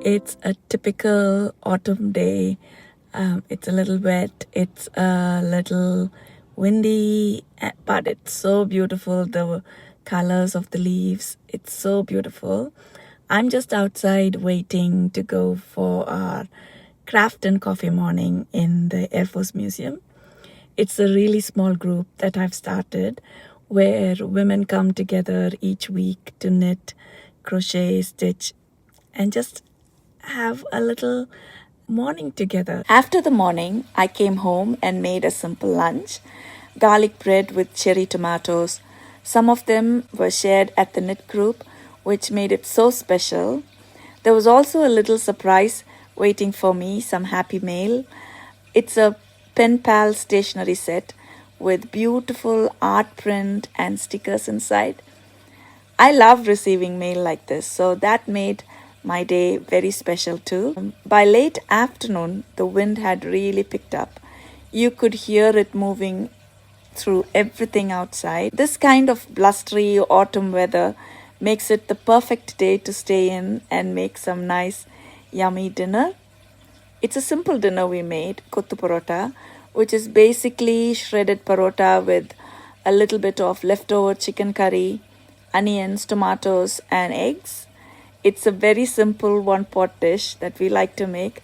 It's a typical autumn day. It's a little wet, it's a little windy, but it's so beautiful. The colors of the leaves, it's so beautiful. I'm just outside waiting to go for our craft and coffee morning in the Air Force Museum. It's a really small group that I've started where women come together each week to knit, crochet, stitch, and just have a little morning together. After the morning, I came home and made a simple lunch: garlic bread with cherry tomatoes. Some of them were shared at the knit group, which made it so special. There was also a little surprise waiting for me, some happy mail. It's a pen pal stationery set with beautiful art print and stickers inside. I love receiving mail like this, so that made my day very special too. By late afternoon, the wind had really picked up. You could hear it moving through everything outside. This kind of blustery autumn weather makes it the perfect day to stay in and make some nice, yummy dinner. It's a simple dinner we made, kottu parota, which is basically shredded parota with a little bit of leftover chicken curry, onions, tomatoes, and eggs. It's a very simple one pot dish that we like to make.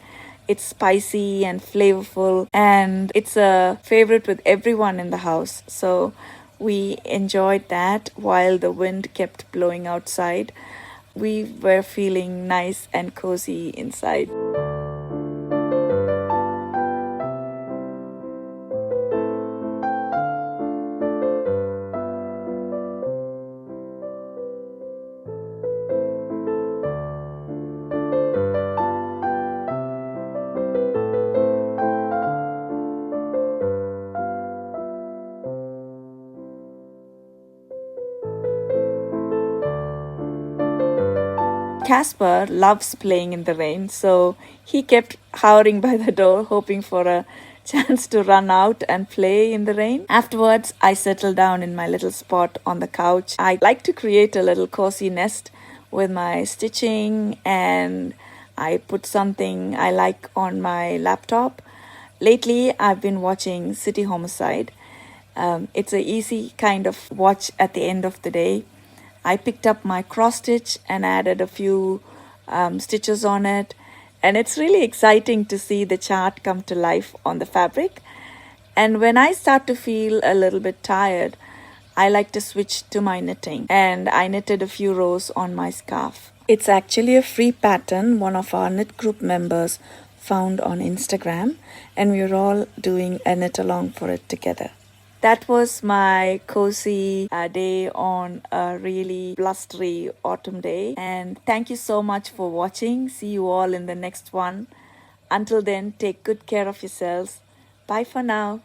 It's spicy and flavorful, and it's a favorite with everyone in the house. So we enjoyed that while the wind kept blowing outside. We were feeling nice and cozy inside. Casper loves playing in the rain, so he kept hovering by the door, hoping for a chance to run out and play in the rain. Afterwards, I settled down in my little spot on the couch. I like to create a little cozy nest with my stitching, and I put something I like on my laptop. Lately, I've been watching City Homicide. It's a easy kind of watch at the end of the day. I picked up my cross stitch and added a few stitches on it, and it's really exciting to see the chart come to life on the fabric. And when I start to feel a little bit tired, I like to switch to my knitting, and I knitted a few rows on my scarf. It's actually a free pattern one of our knit group members found on Instagram, and we're all doing a knit along for it together. That was my cozy day on a really blustery autumn day. And thank you so much for watching. See you all in the next one. Until then, take good care of yourselves. Bye for now.